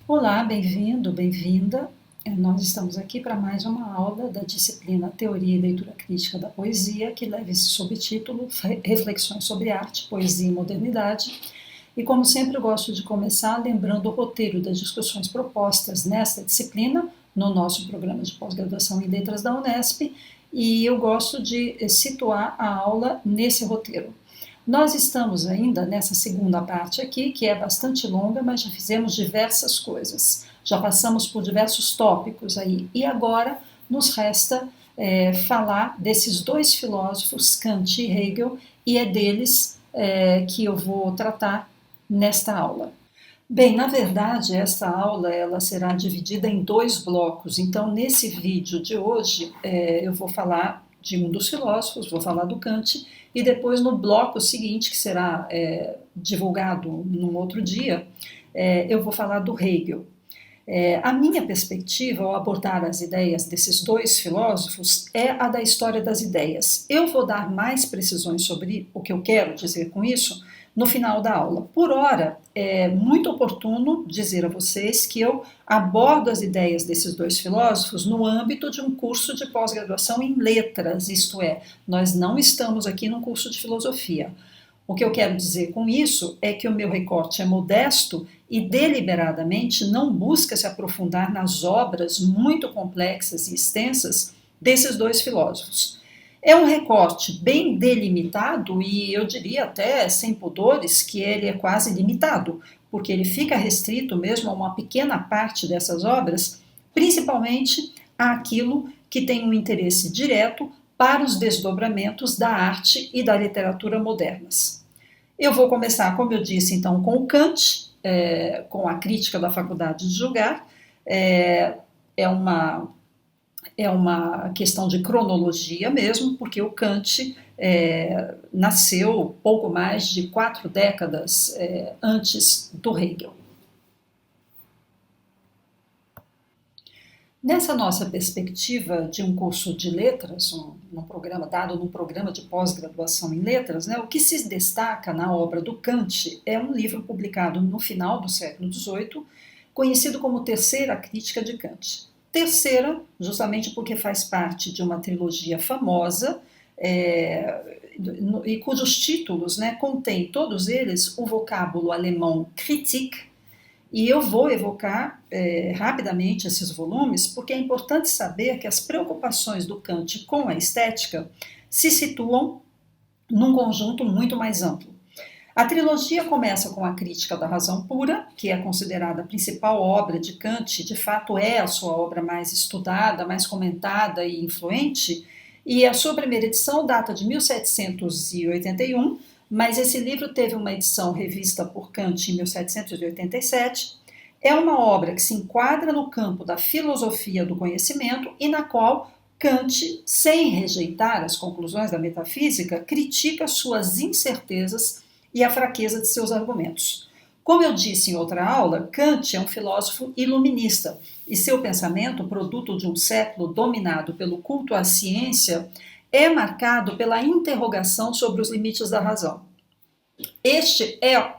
Olá, bem-vindo, bem-vinda. Nós estamos aqui para mais uma aula da disciplina Teoria e Leitura Crítica da Poesia, que leva esse subtítulo Reflexões sobre Arte, Poesia e Modernidade. E como sempre eu gosto de começar lembrando o roteiro das discussões propostas nesta disciplina, no nosso programa de pós-graduação em Letras da Unesp, e eu gosto de situar a aula nesse roteiro. Nós estamos ainda nessa segunda parte aqui, que é bastante longa, mas já fizemos diversas coisas. Já passamos por diversos tópicos aí. E agora nos resta falar desses dois filósofos, Kant e Hegel, e é deles que eu vou tratar nesta aula. Bem, na verdade, esta aula ela será dividida em dois blocos. Então, nesse vídeo de hoje, eu vou falar de um dos filósofos, vou falar do Kant, e depois no bloco seguinte, que será divulgado num outro dia, eu vou falar do Hegel. A minha perspectiva ao abordar as ideias desses dois filósofos é a da história das ideias. Eu vou dar mais precisões sobre o que eu quero dizer com isso no final da aula. Por ora, é muito oportuno dizer a vocês que eu abordo as ideias desses dois filósofos no âmbito de um curso de pós-graduação em letras, isto é, nós não estamos aqui num curso de filosofia. O que eu quero dizer com isso é que o meu recorte é modesto e deliberadamente não busca se aprofundar nas obras muito complexas e extensas desses dois filósofos. É um recorte bem delimitado e eu diria até sem pudores que ele é quase limitado, porque ele fica restrito mesmo a uma pequena parte dessas obras, principalmente àquilo que tem um interesse direto para os desdobramentos da arte e da literatura modernas. Eu vou começar, como eu disse, então, com o Kant, com a crítica da faculdade de julgar. É uma questão de cronologia mesmo, porque o Kant nasceu pouco mais de 4 décadas antes do Hegel. Nessa nossa perspectiva de um curso de letras, dado num programa de pós-graduação em letras, o que se destaca na obra do Kant é um livro publicado no final do século XVIII, conhecido como Terceira Crítica de Kant. Terceira, justamente porque faz parte de uma trilogia famosa, e cujos títulos contêm todos eles o vocábulo alemão Kritik, e eu vou evocar rapidamente esses volumes, porque é importante saber que as preocupações do Kant com a estética se situam num conjunto muito mais amplo. A trilogia começa com a Crítica da Razão Pura, que é considerada a principal obra de Kant, de fato é a sua obra mais estudada, mais comentada e influente, e a sua primeira edição data de 1781, mas esse livro teve uma edição revista por Kant em 1787. É uma obra que se enquadra no campo da filosofia do conhecimento e na qual Kant, sem rejeitar as conclusões da metafísica, critica suas incertezas e a fraqueza de seus argumentos. Como eu disse em outra aula, Kant é um filósofo iluminista e seu pensamento, produto de um século dominado pelo culto à ciência, é marcado pela interrogação sobre os limites da razão. Este é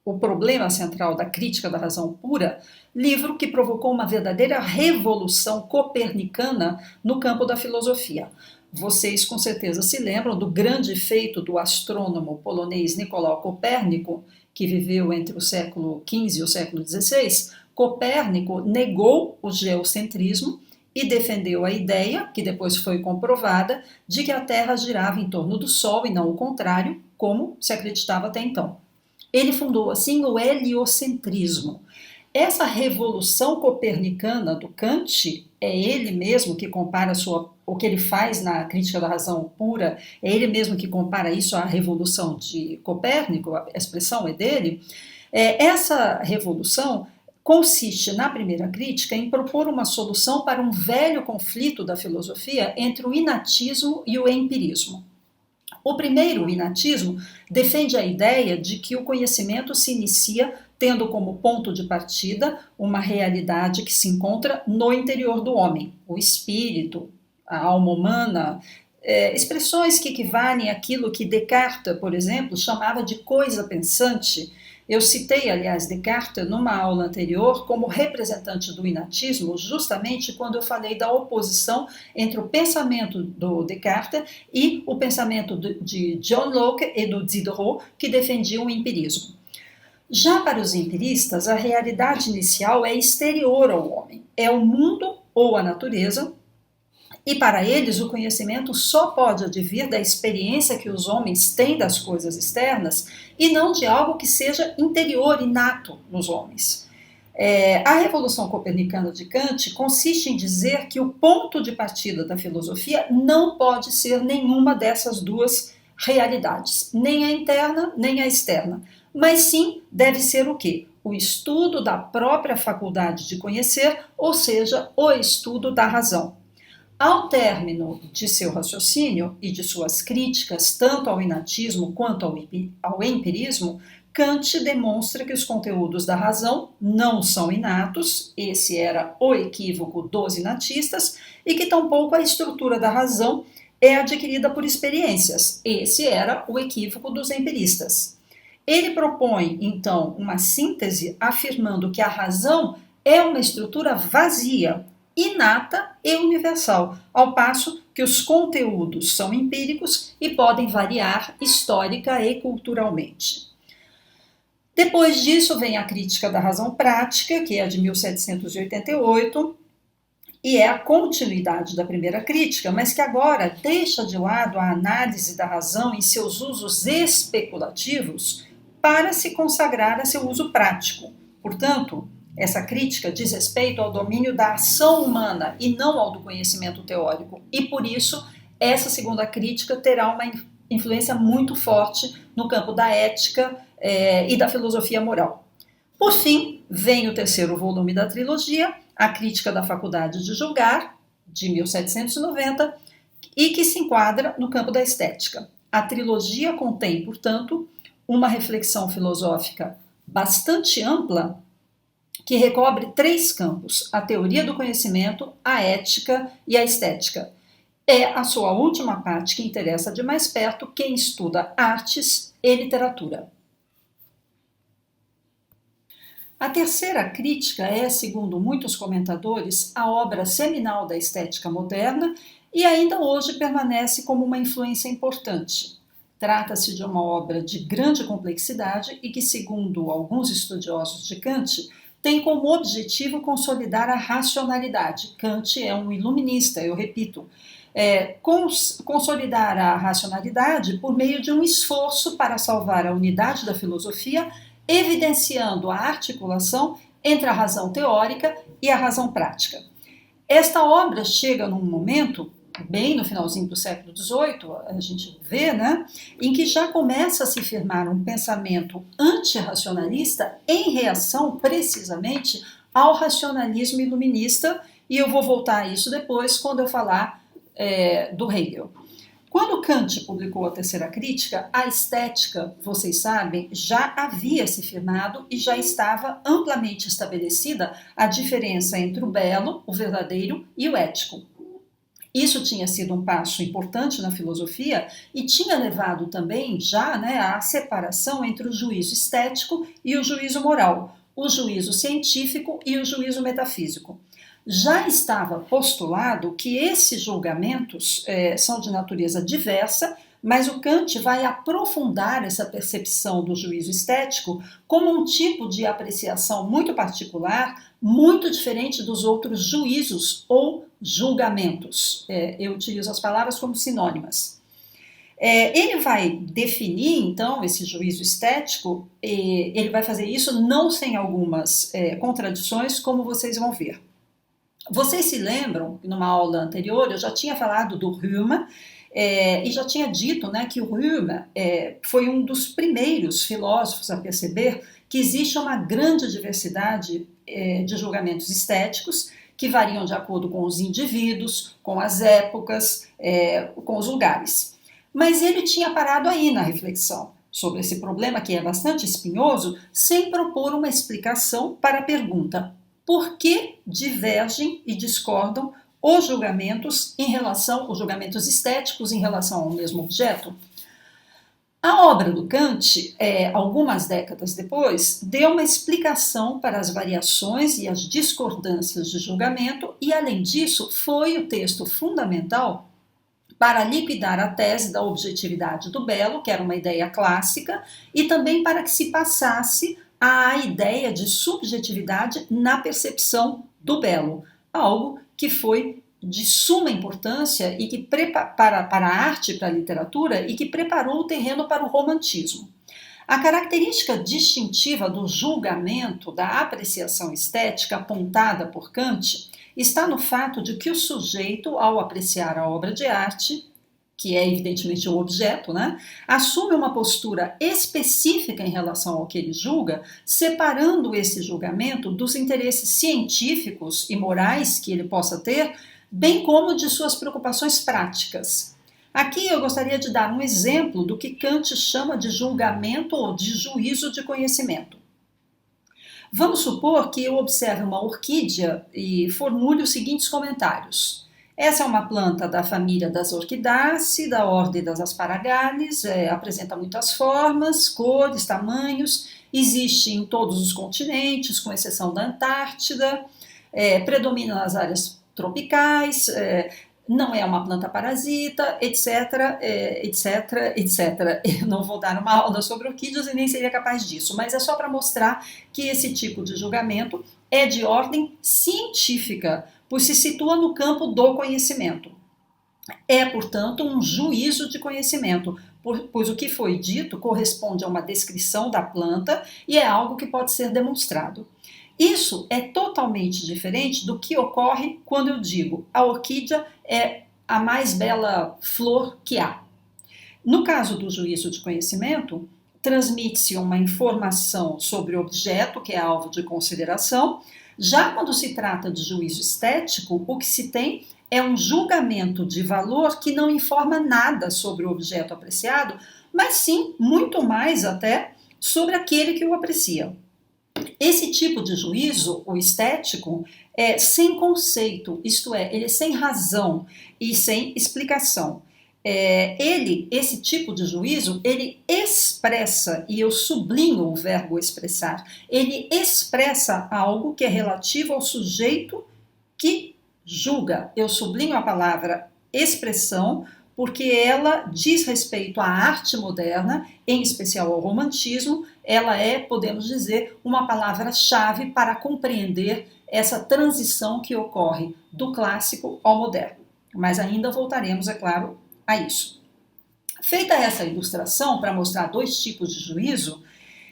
o problema central da Crítica da Razão Pura, livro que provocou uma verdadeira revolução copernicana no campo da filosofia. Vocês com certeza se lembram do grande feito do astrônomo polonês Nicolau Copérnico, que viveu entre o século XV e o século XVI. Copérnico negou o geocentrismo e defendeu a ideia, que depois foi comprovada, de que a Terra girava em torno do Sol e não o contrário, como se acreditava até então. Ele fundou assim o heliocentrismo. Essa revolução copernicana do Kant, é ele mesmo que compara o que ele faz na Crítica da Razão Pura, é ele mesmo que compara isso à revolução de Copérnico, a expressão é dele. Essa revolução consiste, na primeira crítica, em propor uma solução para um velho conflito da filosofia entre o inatismo e o empirismo. O primeiro, o inatismo, defende a ideia de que o conhecimento se inicia tendo como ponto de partida uma realidade que se encontra no interior do homem, o espírito, a alma humana, expressões que equivalem àquilo que Descartes, por exemplo, chamava de coisa pensante, Eu citei, aliás, Descartes numa aula anterior como representante do inatismo, justamente quando eu falei da oposição entre o pensamento do Descartes e o pensamento de John Locke e do Diderot, que defendiam o empirismo. Já para os empiristas, a realidade inicial é exterior ao homem, é o mundo ou a natureza, e para eles o conhecimento só pode advir da experiência que os homens têm das coisas externas e não de algo que seja interior, inato nos homens. A Revolução Copernicana de Kant consiste em dizer que o ponto de partida da filosofia não pode ser nenhuma dessas duas realidades, nem a interna nem a externa, mas sim deve ser o quê? O estudo da própria faculdade de conhecer, ou seja, o estudo da razão. Ao término de seu raciocínio e de suas críticas tanto ao inatismo quanto ao empirismo, Kant demonstra que os conteúdos da razão não são inatos, esse era o equívoco dos inatistas, e que tampouco a estrutura da razão é adquirida por experiências, esse era o equívoco dos empiristas. Ele propõe, então, uma síntese afirmando que a razão é uma estrutura vazia, inata e universal, ao passo que os conteúdos são empíricos e podem variar histórica e culturalmente. Depois disso vem a crítica da razão prática, que é de 1788, e é a continuidade da primeira crítica, mas que agora deixa de lado a análise da razão em seus usos especulativos para se consagrar a seu uso prático. Portanto, essa crítica diz respeito ao domínio da ação humana e não ao do conhecimento teórico. E por isso, essa segunda crítica terá uma influência muito forte no campo da ética e da filosofia moral. Por fim, vem o terceiro volume da trilogia, A Crítica da Faculdade de Julgar, de 1790, e que se enquadra no campo da estética. A trilogia contém, portanto, uma reflexão filosófica bastante ampla que recobre três campos: a teoria do conhecimento, a ética e a estética. É a sua última parte que interessa de mais perto quem estuda artes e literatura. A terceira crítica é, segundo muitos comentadores, a obra seminal da estética moderna e ainda hoje permanece como uma influência importante. Trata-se de uma obra de grande complexidade e que, segundo alguns estudiosos de Kant, tem como objetivo consolidar a racionalidade. Kant é um iluminista, eu repito. Consolidar a racionalidade por meio de um esforço para salvar a unidade da filosofia, evidenciando a articulação entre a razão teórica e a razão prática. Esta obra chega num momento, bem no finalzinho do século XVIII, a gente vê, né, em que já começa a se firmar um pensamento antirracionalista em reação, precisamente, ao racionalismo iluminista, e eu vou voltar a isso depois, quando eu falar do Hegel. Quando Kant publicou a terceira crítica, a estética, vocês sabem, já havia se firmado e já estava amplamente estabelecida a diferença entre o belo, o verdadeiro e o ético. Isso tinha sido um passo importante na filosofia e tinha levado também já à separação entre o juízo estético e o juízo moral, o juízo científico e o juízo metafísico. Já estava postulado que esses julgamentos são de natureza diversa, mas o Kant vai aprofundar essa percepção do juízo estético como um tipo de apreciação muito particular, muito diferente dos outros juízos ou julgamentos. Eu utilizo as palavras como sinônimas. Ele vai definir, então, esse juízo estético, ele vai fazer isso não sem algumas contradições, como vocês vão ver. Vocês se lembram, numa aula anterior, eu já tinha falado do Hume, e já tinha dito que o Hume foi um dos primeiros filósofos a perceber que existe uma grande diversidade de julgamentos estéticos que variam de acordo com os indivíduos, com as épocas, com os lugares. Mas ele tinha parado aí na reflexão sobre esse problema, que é bastante espinhoso, sem propor uma explicação para a pergunta: por que divergem e discordam os julgamentos estéticos em relação ao mesmo objeto? A obra do Kant, algumas décadas depois, deu uma explicação para as variações e as discordâncias de julgamento e, além disso, foi o texto fundamental para liquidar a tese da objetividade do belo, que era uma ideia clássica, e também para que se passasse à ideia de subjetividade na percepção do belo, algo que foi de suma importância e que para a arte e para a literatura e que preparou o terreno para o romantismo. A característica distintiva do julgamento, da apreciação estética apontada por Kant, está no fato de que o sujeito, ao apreciar a obra de arte, que é evidentemente o objeto, né, assume uma postura específica em relação ao que ele julga, separando esse julgamento dos interesses científicos e morais que ele possa ter, bem como de suas preocupações práticas. Aqui eu gostaria de dar um exemplo do que Kant chama de julgamento ou de juízo de conhecimento. Vamos supor que eu observe uma orquídea e formule os seguintes comentários. Essa é uma planta da família das Orquidáceae, da ordem das Asparagales, apresenta muitas formas, cores, tamanhos, existe em todos os continentes, com exceção da Antártida, predomina nas áreas tropicais, não é uma planta parasita, etc, etc, etc. Eu não vou dar uma aula sobre orquídeas e nem seria capaz disso, mas é só para mostrar que esse tipo de julgamento é de ordem científica, pois se situa no campo do conhecimento. É, portanto, um juízo de conhecimento, pois o que foi dito corresponde a uma descrição da planta e é algo que pode ser demonstrado. Isso é totalmente diferente do que ocorre quando eu digo a orquídea é a mais bela flor que há. No caso do juízo de conhecimento, transmite-se uma informação sobre o objeto que é alvo de consideração. Já quando se trata de juízo estético, o que se tem é um julgamento de valor que não informa nada sobre o objeto apreciado, mas sim, muito mais até, sobre aquele que o aprecia. Esse tipo de juízo, o estético, é sem conceito, isto é, ele é sem razão e sem explicação. Esse tipo de juízo, ele expressa, e eu sublinho o verbo expressar, ele expressa algo que é relativo ao sujeito que julga. Eu sublinho a palavra expressão, porque ela diz respeito à arte moderna, em especial ao romantismo, ela é, podemos dizer, uma palavra-chave para compreender essa transição que ocorre do clássico ao moderno. Mas ainda voltaremos, é claro, a isso. Feita essa ilustração para mostrar dois tipos de juízo,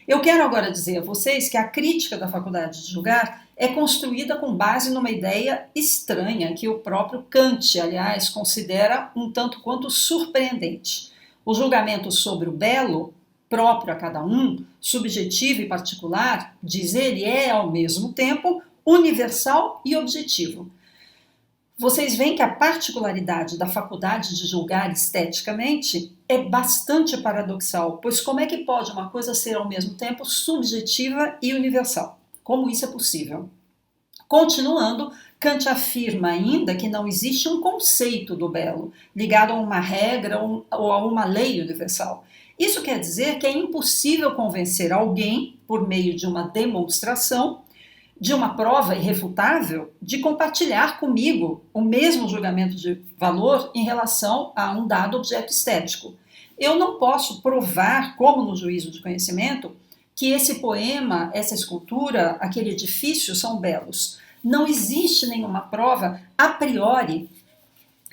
eu quero agora dizer a vocês que a crítica da faculdade de julgar é construída com base numa ideia estranha que o próprio Kant, aliás, considera um tanto quanto surpreendente. O julgamento sobre o belo, próprio a cada um, subjetivo e particular, diz ele, é ao mesmo tempo universal e objetivo. Vocês veem que a particularidade da faculdade de julgar esteticamente é bastante paradoxal, pois como é que pode uma coisa ser ao mesmo tempo subjetiva e universal? Como isso é possível? Continuando, Kant afirma ainda que não existe um conceito do belo, ligado a uma regra ou a uma lei universal. Isso quer dizer que é impossível convencer alguém, por meio de uma demonstração, de uma prova irrefutável, de compartilhar comigo o mesmo julgamento de valor em relação a um dado objeto estético. Eu não posso provar, como no juízo de conhecimento, que esse poema, essa escultura, aquele edifício são belos. Não existe nenhuma prova a priori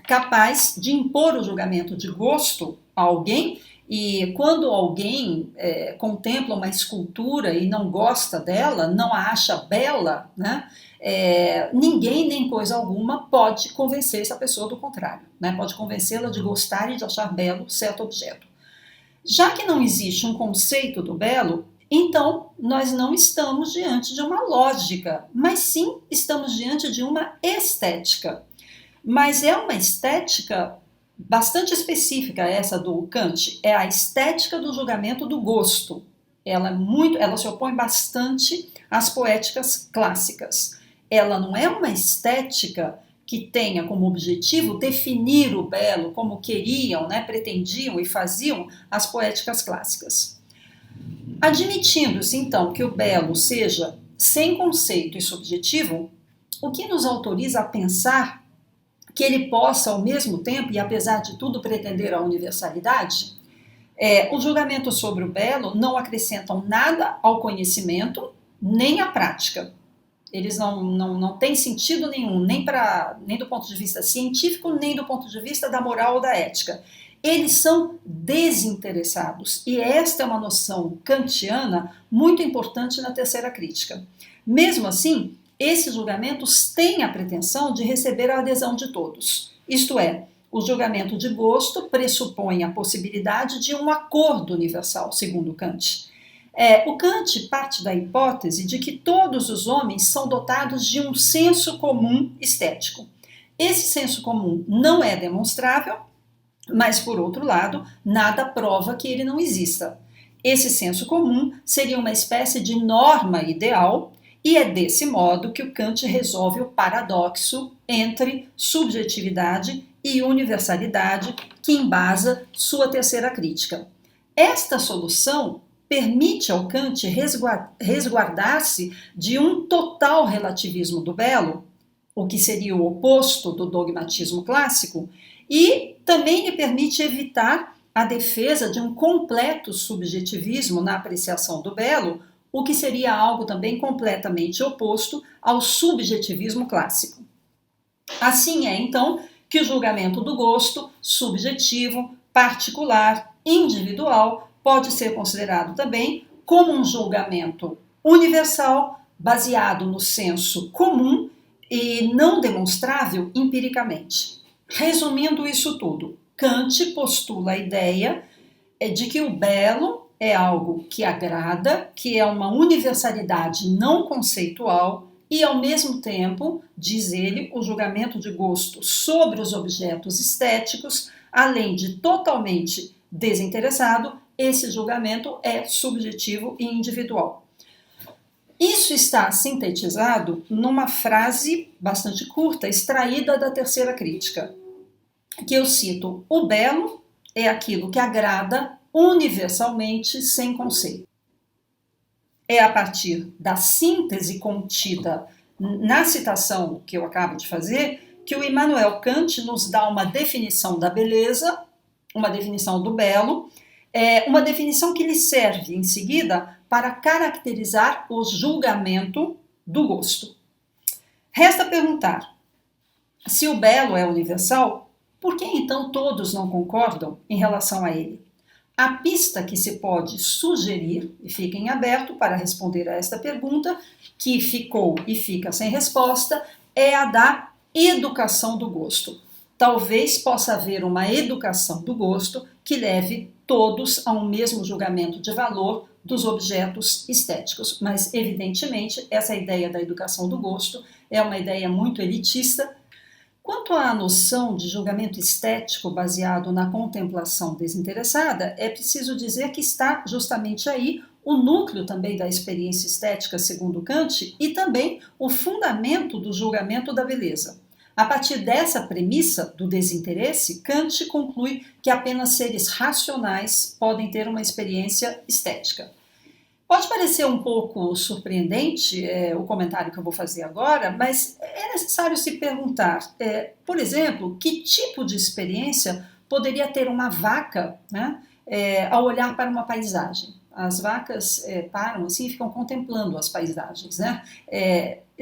capaz de impor o julgamento de gosto a alguém. E quando alguém contempla uma escultura e não gosta dela, não a acha bela, né, ninguém nem coisa alguma pode convencer essa pessoa do contrário, né, pode convencê-la de gostar e de achar belo certo objeto. Já que não existe um conceito do belo, então nós não estamos diante de uma lógica, mas sim estamos diante de uma estética. Mas é uma estética bastante específica, essa do Kant, é a estética do julgamento do gosto. Ela se opõe bastante às poéticas clássicas. Ela não é uma estética que tenha como objetivo definir o belo como queriam, pretendiam e faziam as poéticas clássicas. Admitindo-se, então, que o belo seja sem conceito e subjetivo, o que nos autoriza a pensar que ele possa, ao mesmo tempo, e apesar de tudo, pretender a universalidade? O julgamento sobre o belo não acrescentam nada ao conhecimento, nem à prática. Eles não têm sentido nenhum, nem do ponto de vista científico, nem do ponto de vista da moral ou da ética. Eles são desinteressados, e esta é uma noção kantiana muito importante na terceira crítica. Mesmo assim, esses julgamentos têm a pretensão de receber a adesão de todos. Isto é, o julgamento de gosto pressupõe a possibilidade de um acordo universal, segundo Kant. O Kant parte da hipótese de que todos os homens são dotados de um senso comum estético. Esse senso comum não é demonstrável, mas, por outro lado, nada prova que ele não exista. Esse senso comum seria uma espécie de norma ideal, e é desse modo que o Kant resolve o paradoxo entre subjetividade e universalidade, que embasa sua terceira crítica. Esta solução permite ao Kant resguardar-se de um total relativismo do belo, o que seria o oposto do dogmatismo clássico, e também lhe permite evitar a defesa de um completo subjetivismo na apreciação do belo, o que seria algo também completamente oposto ao subjetivismo clássico. Assim é, então, que o julgamento do gosto, subjetivo, particular, individual, pode ser considerado também como um julgamento universal, baseado no senso comum e não demonstrável empiricamente. Resumindo isso tudo, Kant postula a ideia de que o belo é algo que agrada, que é uma universalidade não conceitual e, ao mesmo tempo, diz ele, o julgamento de gosto sobre os objetos estéticos, além de totalmente desinteressado, esse julgamento é subjetivo e individual. Isso está sintetizado numa frase bastante curta, extraída da terceira crítica, que eu cito: o belo é aquilo que agrada universalmente sem conceito. É a partir da síntese contida na citação que eu acabo de fazer que o Immanuel Kant nos dá uma definição da beleza, uma definição do belo, uma definição que lhe serve em seguida para caracterizar o julgamento do gosto. Resta perguntar: se o belo é universal, por que então todos não concordam em relação a ele? A pista que se pode sugerir, e fica em aberto para responder a esta pergunta, que ficou e fica sem resposta, é a da educação do gosto. Talvez possa haver uma educação do gosto que leve todos a um mesmo julgamento de valor dos objetos estéticos, mas evidentemente essa ideia da educação do gosto é uma ideia muito elitista. Quanto à noção de julgamento estético baseado na contemplação desinteressada, é preciso dizer que está justamente aí o núcleo também da experiência estética segundo Kant e também o fundamento do julgamento da beleza. A partir dessa premissa do desinteresse, Kant conclui que apenas seres racionais podem ter uma experiência estética. Pode parecer um pouco surpreendente o comentário que eu vou fazer agora, mas é necessário se perguntar, por exemplo, que tipo de experiência poderia ter uma vaca, ao olhar para uma paisagem. As vacas param assim e ficam contemplando as paisagens.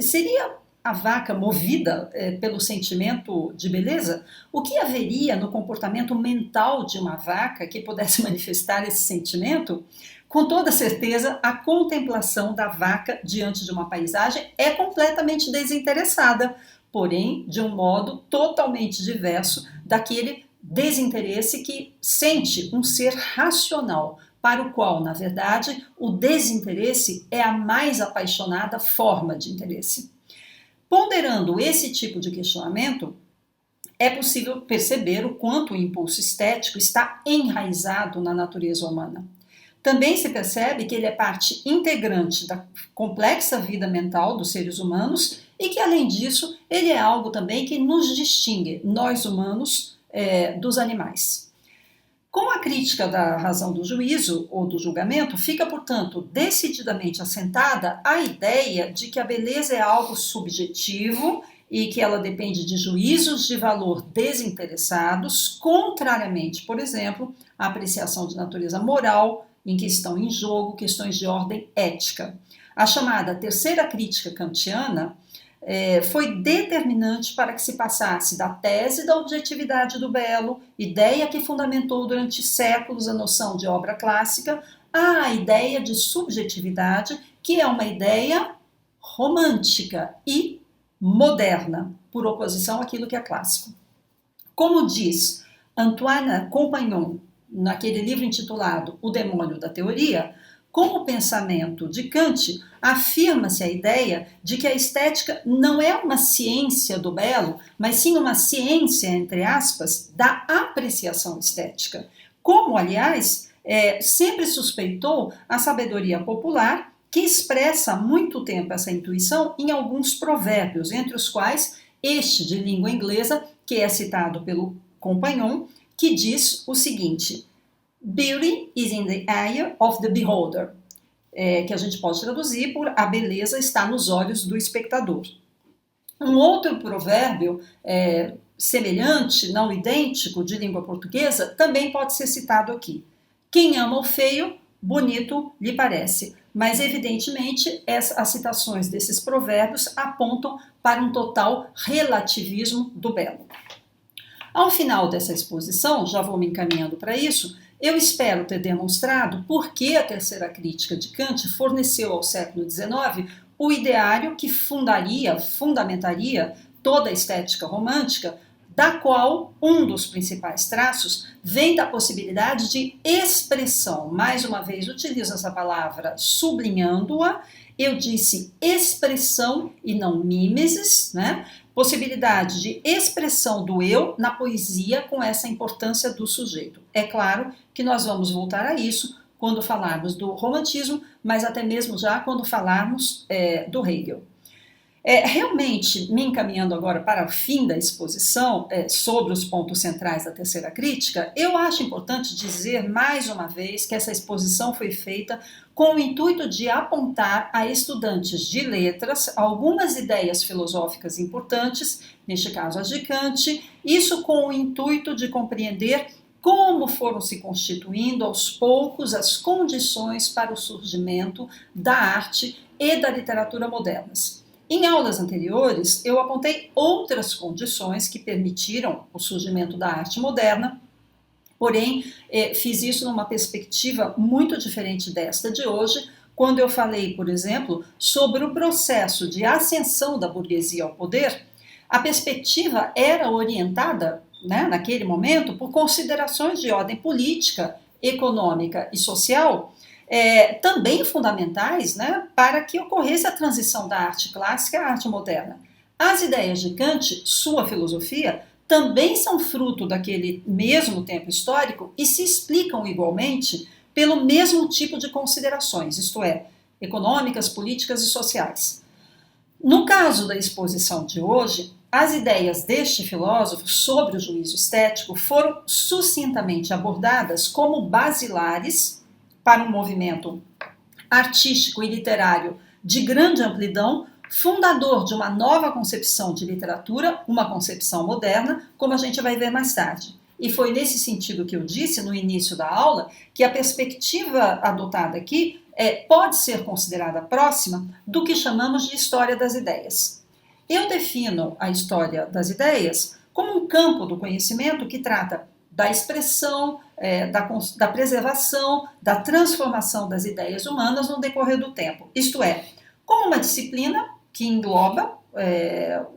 Seria a vaca movida pelo sentimento de beleza? O que haveria no comportamento mental de uma vaca que pudesse manifestar esse sentimento? Com toda certeza, a contemplação da vaca diante de uma paisagem é completamente desinteressada, porém de um modo totalmente diverso daquele desinteresse que sente um ser racional, para o qual, na verdade, o desinteresse é a mais apaixonada forma de interesse. Ponderando esse tipo de questionamento, é possível perceber o quanto o impulso estético está enraizado na natureza humana. Também se percebe que ele é parte integrante da complexa vida mental dos seres humanos e que, além disso, ele é algo também que nos distingue, nós humanos, dos animais. Com a crítica da razão do juízo ou do julgamento, fica, portanto, decididamente assentada a ideia de que a beleza é algo subjetivo e que ela depende de juízos de valor desinteressados, contrariamente, por exemplo, à apreciação de natureza moral, em que estão em jogo questões de ordem ética. A chamada terceira crítica kantiana foi determinante para que se passasse da tese da objetividade do belo, ideia que fundamentou durante séculos a noção de obra clássica, à ideia de subjetividade, que é uma ideia romântica e moderna, por oposição àquilo que é clássico. Como diz Antoine Compagnon, naquele livro intitulado O Demônio da Teoria, com o pensamento de Kant, afirma-se a ideia de que a estética não é uma ciência do belo, mas sim uma ciência, entre aspas, da apreciação estética. Como, aliás, sempre suspeitou a sabedoria popular, que expressa há muito tempo essa intuição em alguns provérbios, entre os quais este de língua inglesa, que é citado pelo Compagnon, que diz o seguinte: Beauty is in the eye of the beholder, que a gente pode traduzir por a beleza está nos olhos do espectador. Um outro provérbio semelhante, não idêntico, de língua portuguesa, também pode ser citado aqui. Quem ama o feio, bonito lhe parece. Mas, evidentemente, as citações desses provérbios apontam para um total relativismo do belo. Ao final dessa exposição, já vou me encaminhando para isso, eu espero ter demonstrado por que a terceira crítica de Kant forneceu ao século XIX o ideário que fundamentaria toda a estética romântica, da qual um dos principais traços vem da possibilidade de expressão. Mais uma vez, utilizo essa palavra sublinhando-a, eu disse expressão e não mimesis, né? Possibilidade de expressão do eu na poesia com essa importância do sujeito. É claro que nós vamos voltar a isso quando falarmos do romantismo, mas até mesmo já quando falarmos do Hegel. Realmente, me encaminhando agora para o fim da exposição sobre os pontos centrais da terceira crítica, eu acho importante dizer mais uma vez que essa exposição foi feita com o intuito de apontar a estudantes de letras algumas ideias filosóficas importantes, neste caso as de Kant, isso com o intuito de compreender como foram se constituindo aos poucos as condições para o surgimento da arte e da literatura modernas. Em aulas anteriores, eu apontei outras condições que permitiram o surgimento da arte moderna, porém, fiz isso numa perspectiva muito diferente desta de hoje, quando eu falei, por exemplo, sobre o processo de ascensão da burguesia ao poder. A perspectiva era orientada, naquele momento, por considerações de ordem política, econômica e social, também fundamentais, para que ocorresse a transição da arte clássica à arte moderna. As ideias de Kant, sua filosofia, também são fruto daquele mesmo tempo histórico e se explicam igualmente pelo mesmo tipo de considerações, isto é, econômicas, políticas e sociais. No caso da exposição de hoje, as ideias deste filósofo sobre o juízo estético foram sucintamente abordadas como basilares para um movimento artístico e literário de grande amplidão, fundador de uma nova concepção de literatura, uma concepção moderna, como a gente vai ver mais tarde. E foi nesse sentido que eu disse no início da aula que a perspectiva adotada aqui pode ser considerada próxima do que chamamos de história das ideias. Eu defino a história das ideias como um campo do conhecimento que trata da expressão, da preservação, da transformação das ideias humanas no decorrer do tempo. Isto é, como uma disciplina que engloba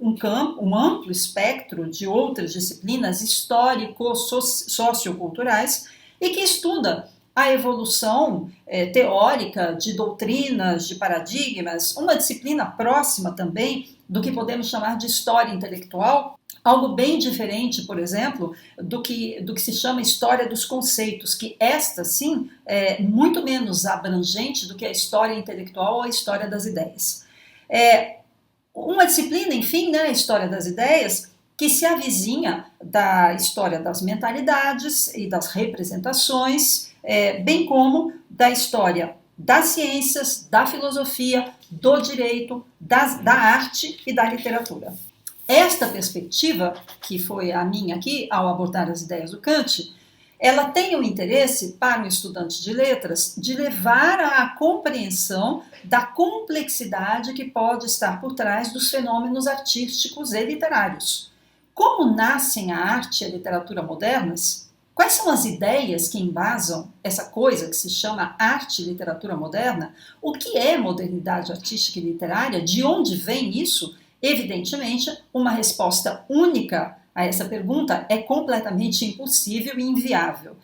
um amplo espectro de outras disciplinas histórico-socioculturais e que estuda a evolução teórica de doutrinas, de paradigmas, uma disciplina próxima também do que podemos chamar de história intelectual, algo bem diferente, por exemplo, do que se chama história dos conceitos, que esta, sim, é muito menos abrangente do que a história intelectual ou a história das ideias. Uma disciplina, enfim, né, a história das ideias, que se avizinha da história das mentalidades e das representações, bem como da história das ciências, da filosofia, do direito, da arte e da literatura. Esta perspectiva, que foi a minha aqui ao abordar as ideias do Kant, ela tem o interesse para um estudante de letras de levar à compreensão da complexidade que pode estar por trás dos fenômenos artísticos e literários. Como nascem a arte e a literatura modernas? Quais são as ideias que embasam essa coisa que se chama arte e literatura moderna? O que é modernidade artística e literária? De onde vem isso? Evidentemente, uma resposta única a essa pergunta é completamente impossível e inviável.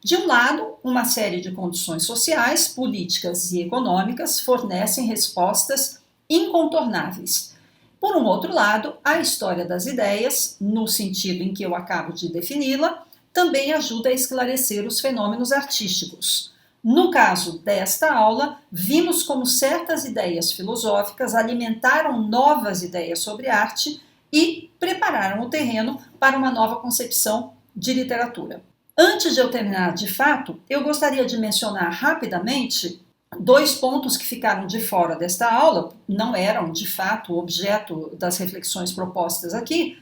De um lado, uma série de condições sociais, políticas e econômicas fornecem respostas incontornáveis. Por um outro lado, a história das ideias, no sentido em que eu acabo de defini-la, também ajuda a esclarecer os fenômenos artísticos. No caso desta aula, vimos como certas ideias filosóficas alimentaram novas ideias sobre arte e prepararam o terreno para uma nova concepção de literatura. Antes de eu terminar de fato, eu gostaria de mencionar rapidamente 2 pontos que ficaram de fora desta aula, não eram de fato objeto das reflexões propostas aqui.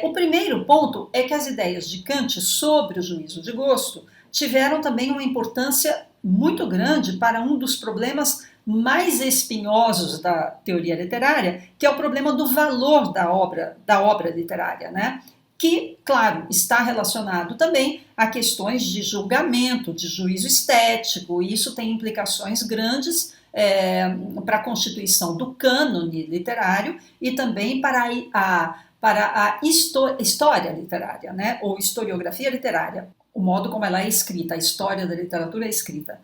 O primeiro ponto é que as ideias de Kant sobre o juízo de gosto tiveram também uma importância muito grande para um dos problemas mais espinhosos da teoria literária, que é o problema do valor da obra literária, né? Que, claro, está relacionado também a questões de julgamento, de juízo estético, e isso tem implicações grandes para a constituição do cânone literário e também para a história literária, né? Ou historiografia literária, o modo como ela é escrita, a história da literatura é escrita.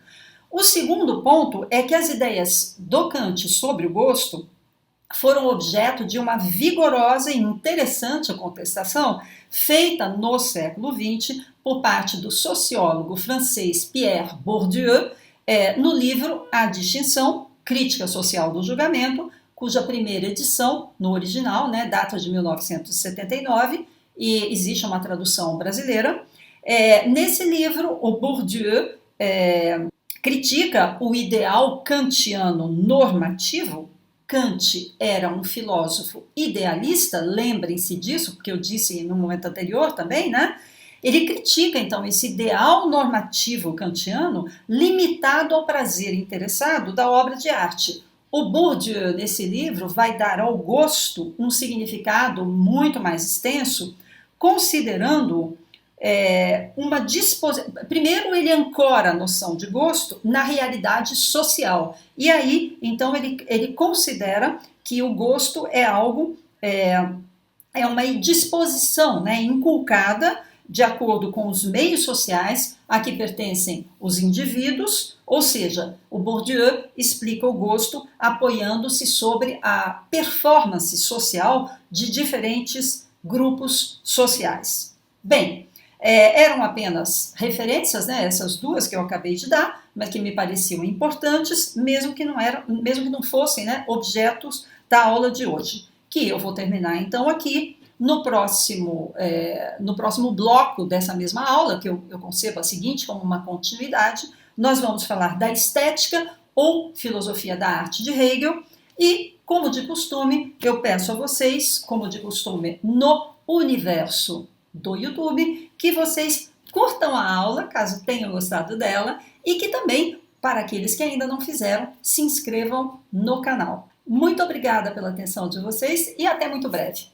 O segundo ponto é que as ideias do Kant sobre o gosto foram objeto de uma vigorosa e interessante contestação feita no século XX por parte do sociólogo francês Pierre Bourdieu, no livro A Distinção, Crítica Social do Julgamento, cuja primeira edição, no original, né, data de 1979, e existe uma tradução brasileira. Nesse livro, o Bourdieu critica o ideal kantiano normativo. Kant era um filósofo idealista, lembrem-se disso, porque eu disse no momento anterior também, né? Ele critica, então, esse ideal normativo kantiano limitado ao prazer interessado da obra de arte. O Bourdieu, nesse livro, vai dar ao gosto um significado muito mais extenso, considerando uma disposição. Primeiro, ele ancora a noção de gosto na realidade social. E aí, então, ele considera que o gosto é algo, é uma disposição, né, inculcada de acordo com os meios sociais a que pertencem os indivíduos, ou seja, o Bourdieu explica o gosto apoiando-se sobre a performance social de diferentes grupos sociais. Bem, eram apenas referências, né, essas duas que eu acabei de dar, mas que me pareciam importantes, mesmo que não fossem, né, objetos da aula de hoje, que eu vou terminar então aqui no próximo bloco dessa mesma aula, que eu concebo a seguinte como uma continuidade. Nós vamos falar da estética ou filosofia da arte de Hegel e, como de costume, eu peço a vocês, como de costume no universo do YouTube, que vocês curtam a aula, caso tenham gostado dela, e que também, para aqueles que ainda não fizeram, se inscrevam no canal. Muito obrigada pela atenção de vocês e até muito breve.